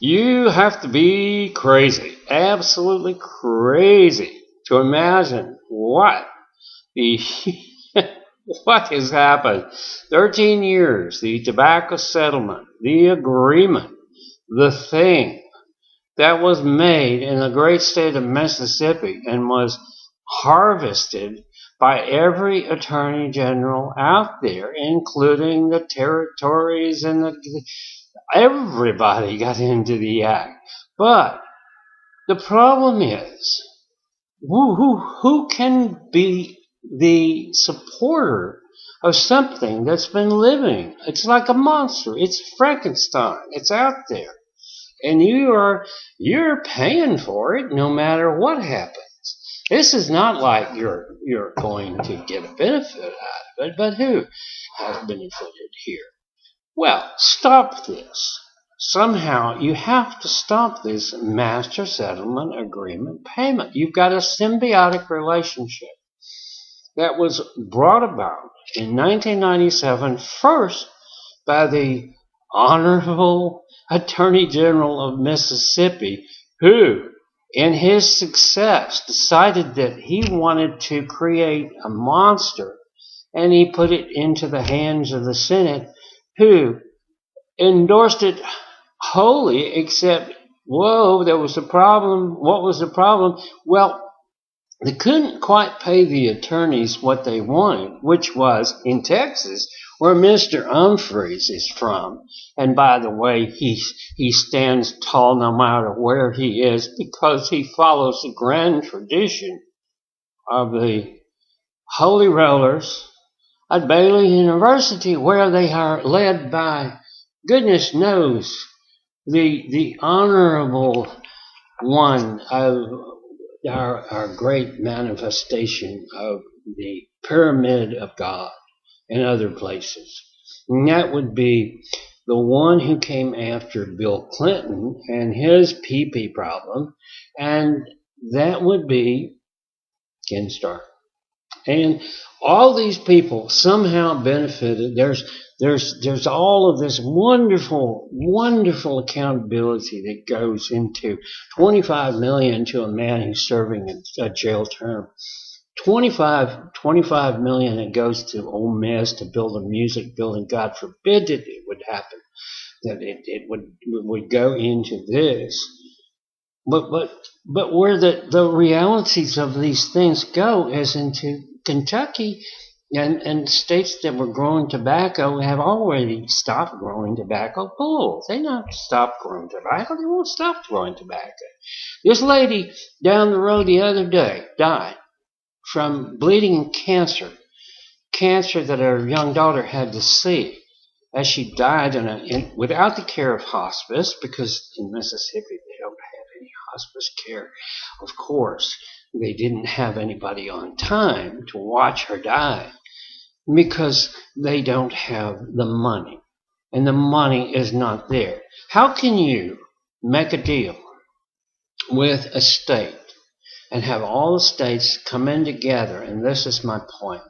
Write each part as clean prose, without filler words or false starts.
You have to be crazy, absolutely crazy, to imagine the what has happened. 13 years, the tobacco settlement, the agreement, the thing that was made in the great state of Mississippi and was harvested by every attorney general out there, including the territories and everybody got into the act. But the problem is, who can be the supporter of something that's been living? It's like a monster. It's Frankenstein. It's out there, and you're paying for it no matter what happens. This is not like you're going to get a benefit out of it, but who has benefited here? Well, stop this. Somehow you have to stop this master settlement agreement payment. You've got a symbiotic relationship that was brought about in 1997 first by the Honorable Attorney General of Mississippi, who, in his success, decided that he wanted to create a monster, and he put it into the hands of the Senate, who endorsed it wholly, except, whoa, there was a problem. What was the problem? Well, they couldn't quite pay the attorneys what they wanted, which was in Texas, where Mr. Humphreys is from. And by the way, he stands tall no matter where he is because he follows the grand tradition of the Holy Rollers at Baylor University, where they are led by, goodness knows, the honorable one of our great manifestation of the pyramid of God and other places. And that would be the one who came after Bill Clinton and his PP problem, and that would be Ken Starr. And all these people somehow benefited. There's all of this wonderful, wonderful accountability that goes into $25 million to a man who's serving a jail term. 25 million that goes to Ole Miss to build a music building. God forbid that it would happen, that it would go into this. But where the realities of these things go is into Kentucky, and states that were growing tobacco have already stopped growing tobacco. Bull. They not stopped growing tobacco. They won't stop growing tobacco. This lady down the road the other day died from bleeding cancer that her young daughter had to see, as she died without the care of hospice, because in Mississippi they don't have any hospice care. Of course, they didn't have anybody on time to watch her die because they don't have the money, and the money is not there. How can you make a deal with a state and have all the states come in together? And this is my point.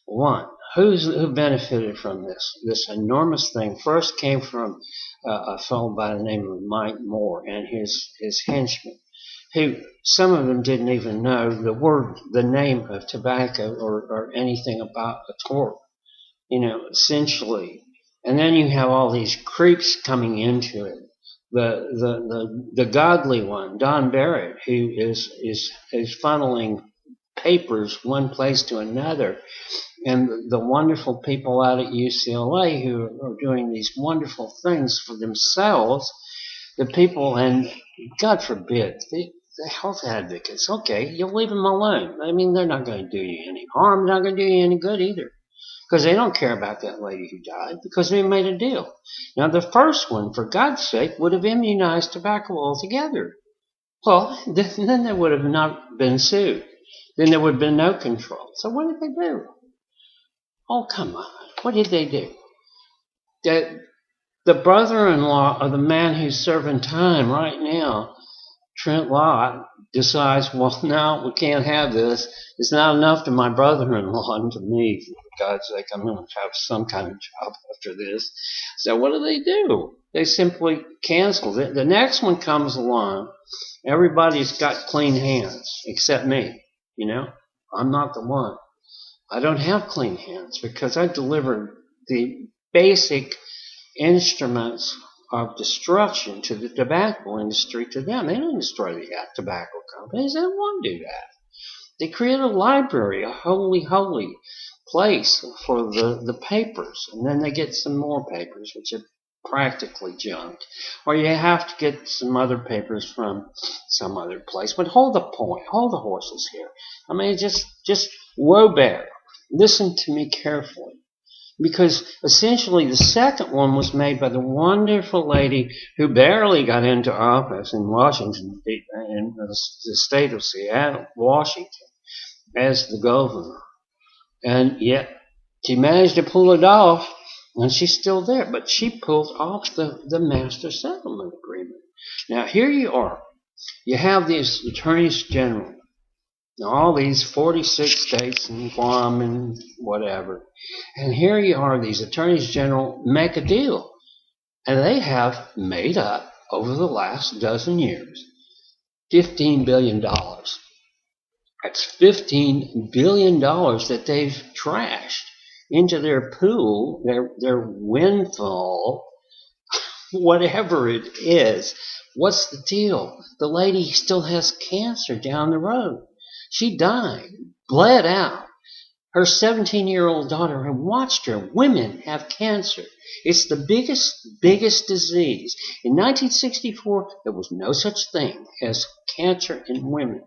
One, who benefited from this enormous thing? First came from a fellow by the name of Mike Moore and his henchmen, who some of them didn't even know the name of tobacco or anything about a tort, essentially. And then you have all these creeps coming into it. The godly one, Don Barrett, who is funneling papers one place to another, and the wonderful people out at UCLA who are doing these wonderful things for themselves, the people, and God forbid, the health advocates, okay, you'll leave them alone. I mean, they're not going to do you any harm. They're not going to do you any good either, because they don't care about that lady who died, because they made a deal. Now, the first one, for God's sake, would have immunized tobacco altogether. Well, then they would have not been sued. Then there would have been no control. So what did they do? Oh, come on. What did they do? The brother-in-law of the man who's serving time right now, Trent Lott, decides, well, no, we can't have this. It's not enough to my brother-in-law and to me. For God's sake, I'm going to have some kind of job after this. So what do? They simply canceled it. The next one comes along. Everybody's got clean hands except me. I'm not the one. I don't have clean hands because I delivered the basic instruments of destruction to the tobacco industry to them. They don't destroy the tobacco companies. They don't want to do that. They create a library, a holy place for the papers, and then they get some more papers, which are practically junk. Or you have to get some other papers from some other place. But hold the point, hold the horses here. I mean, just whoa bear. Listen to me carefully. Because essentially the second one was made by the wonderful lady who barely got into office in Washington, in the state of Seattle, Washington, as the governor. And yet she managed to pull it off, and she's still there. But she pulled off the master settlement agreement. Now here you are. You have these attorneys general. All these 46 states and Guam and whatever. And here you are, these attorneys general make a deal. And they have made up, over the last dozen years, $15 billion. That's $15 billion that they've trashed into their pool, their windfall, whatever it is. What's the deal? The lady still has cancer down the road. She died, bled out. Her 17-year-old daughter had watched her. Women have cancer. It's the biggest disease. In 1964, there was no such thing as cancer in women,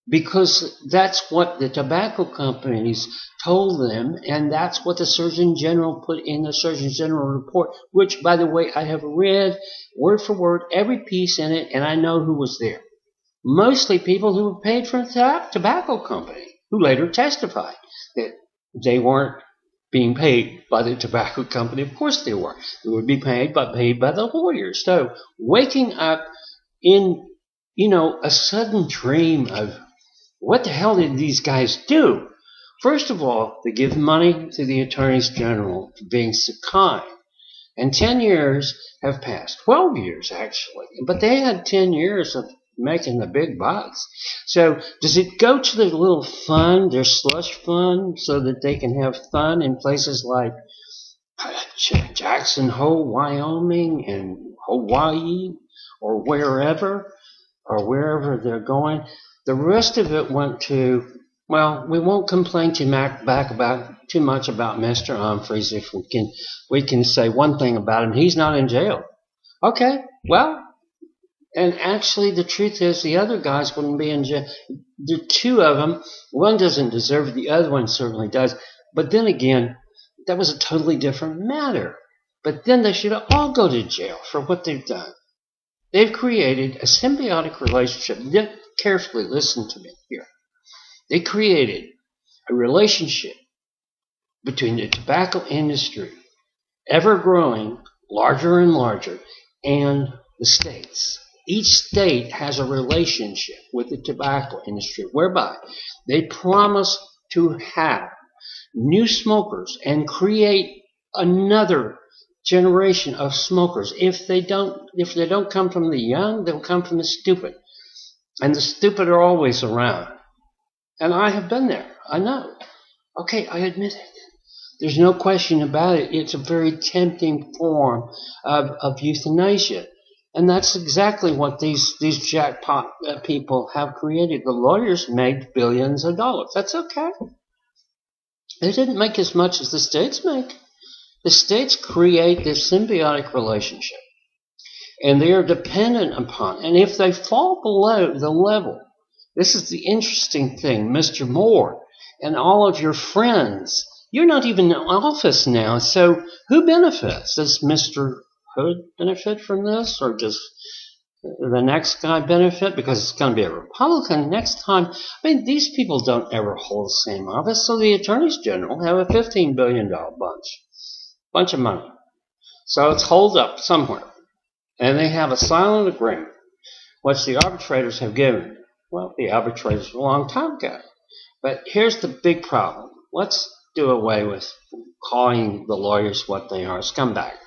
because that's what the tobacco companies told them, and that's what the Surgeon General put in the Surgeon General report, which, by the way, I have read word for word every piece in it, and I know who was there. Mostly people who were paid for the tobacco company, who later testified that they weren't being paid by the tobacco company. Of course they were. They would be paid by the lawyers. So waking up in, a sudden dream of what the hell did these guys do? First of all, they give money to the attorneys general for being so kind. And 10 years have passed. 12 years, actually. But they had 10 years of making the big bucks. So does it go to their little fund, their slush fund, so that they can have fun in places like Jackson Hole, Wyoming, and Hawaii, or wherever they're going? The rest of it went to, well, we won't complain too much about Mr. Humphreys if we can say one thing about him. He's not in jail. Okay, well, and actually the truth is the other guys wouldn't be in jail. The two of them, one doesn't deserve it, the other one certainly does. But then again, that was a totally different matter. But then they should all go to jail for what they've done. They've created a symbiotic relationship. Carefully listen to me here. They created a relationship between the tobacco industry, ever growing, larger and larger, and the states. Each state has a relationship with the tobacco industry whereby they promise to have new smokers and create another generation of smokers. If they don't come from the young, they'll come from the stupid. And the stupid are always around. And I have been there. I know. Okay, I admit it. There's no question about it. It's a very tempting form of euthanasia. And that's exactly what these jackpot people have created. The lawyers made billions of dollars. That's okay. They didn't make as much as the states make. The states create this symbiotic relationship. And they are dependent upon. And if they fall below the level, this is the interesting thing, Mr. Moore and all of your friends, you're not even in office now. So who benefits? Does Mr. Hood benefit from this? Or does the next guy benefit? Because it's going to be a Republican next time. I mean, these people don't ever hold the same office. So the attorneys general have a $15 billion bunch of money. So it's holed up somewhere. And they have a silent agreement, which the arbitrators have given. Well, the arbitrators a long time ago. But here's the big problem. Let's do away with calling the lawyers what they are, scumbags.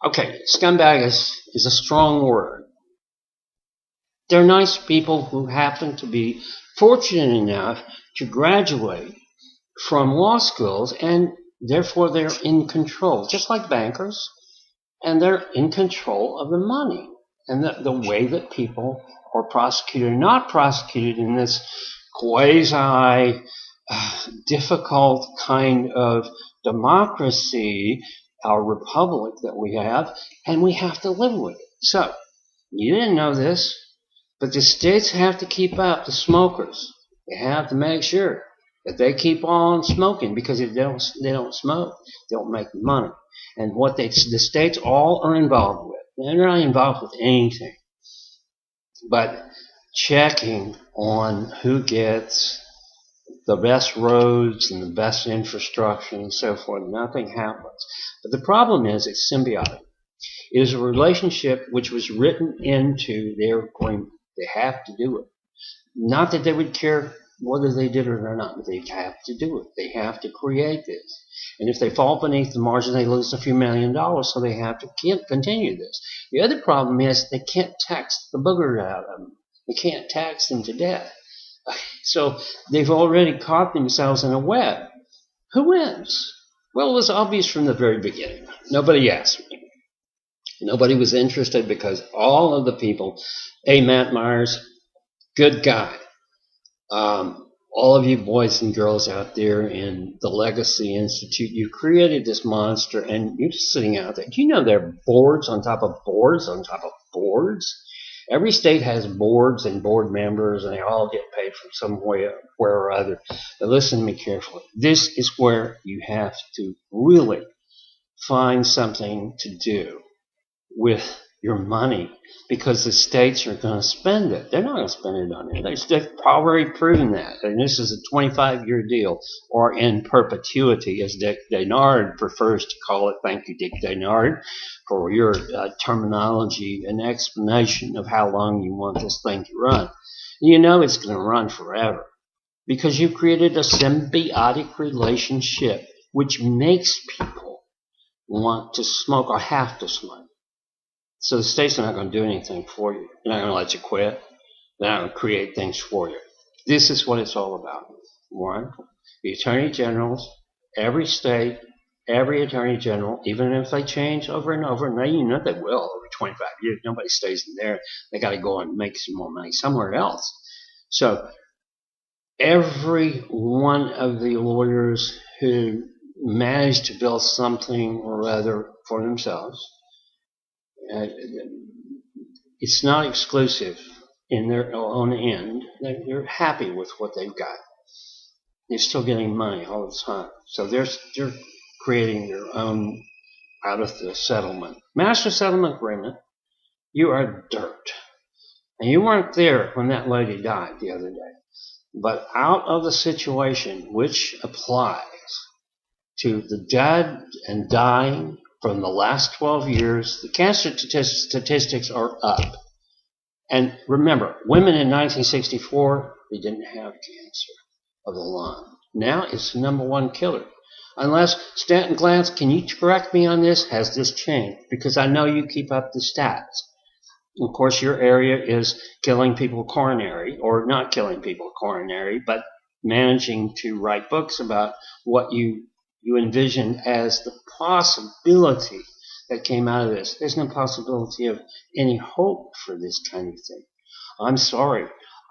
Okay, scumbag is a strong word. They're nice people who happen to be fortunate enough to graduate from law schools, and therefore they're in control, just like bankers, and they're in control of the money and the way that people are prosecuted or not prosecuted in this quasi difficult kind of democracy, our republic that we have, and we have to live with it. So, you didn't know this, but the states have to keep up the smokers. They have to make sure that they keep on smoking, because if they don't smoke, they don't make money. And what the states all are involved with, they're not involved with anything but checking on who gets the best roads and the best infrastructure and so forth. Nothing happens. But the problem is it's symbiotic. It is a relationship which was written into their agreement. They have to do it. Not that they would care whether they did it or not, but they have to do it. They have to create this. And if they fall beneath the margin, they lose a few $1 million, so they have to continue this. The other problem is they can't tax the booger out of them. They can't tax them to death. So they've already caught themselves in a web. Who wins? Well, it was obvious from the very beginning. Nobody asked me. Nobody was interested, because all of the people, Matt Myers, good guy. All of you boys and girls out there in the Legacy Institute, you created this monster, and you're just sitting out there. Do you know there are boards on top of boards on top of boards? Every state has boards and board members, and they all get paid from somewhere or other. But listen to me carefully. This is where you have to really find something to do with your money, because the states are going to spend it. They're not going to spend it on it. They've already proven that. And this is a 25-year deal, or in perpetuity, as Dick Denard prefers to call it. Thank you, Dick Denard, for your terminology and explanation of how long you want this thing to run. You know it's going to run forever, because you've created a symbiotic relationship which makes people want to smoke or have to smoke. So the states are not going to do anything for you. They're not going to let you quit. They're not going to create things for you. This is what it's all about. One, the attorney generals, every state, every attorney general, even if they change over and over, and they, you know they will over 25 years. Nobody stays in there. They got to go and make some more money somewhere else. So every one of the lawyers who managed to build something or other for themselves, it's not exclusive in their own end. They're happy with what they've got. They're still getting money all the time. So they're creating their own out of the settlement. Master settlement agreement, you are dirt. And you weren't there when that lady died the other day. But out of the situation which applies to the dead and dying from the last 12 years, the cancer statistics are up. And remember, women in 1964, they didn't have cancer of the lung. Now it's the #1 killer. Unless, Stanton Glantz, can you correct me on this? Has this changed? Because I know you keep up the stats. Of course, your area is killing people coronary, or not killing people coronary, but managing to write books about what you envision as the possibility that came out of this. There's no possibility of any hope for this kind of thing. I'm sorry.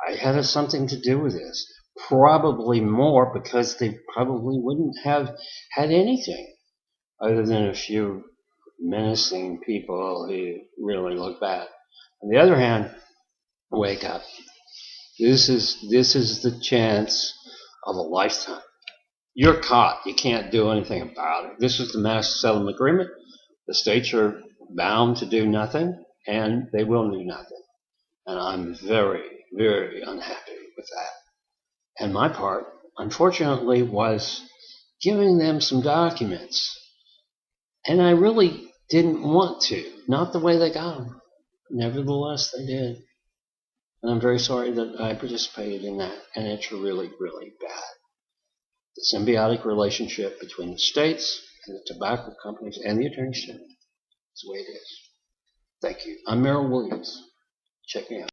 I had something to do with this. Probably more, because they probably wouldn't have had anything other than a few menacing people who really look bad. On the other hand, wake up. This is the chance of a lifetime. You're caught. You can't do anything about it. This is the Master Settlement Agreement. The states are bound to do nothing, and they will do nothing. And I'm very, very unhappy with that. And my part, unfortunately, was giving them some documents. And I really didn't want to. Not the way they got them. Nevertheless, they did. And I'm very sorry that I participated in that. And it's really, really bad. The symbiotic relationship between the states and the tobacco companies and the attorney general. That's the way it is. Thank you. I'm Merrill Williams. Check me out.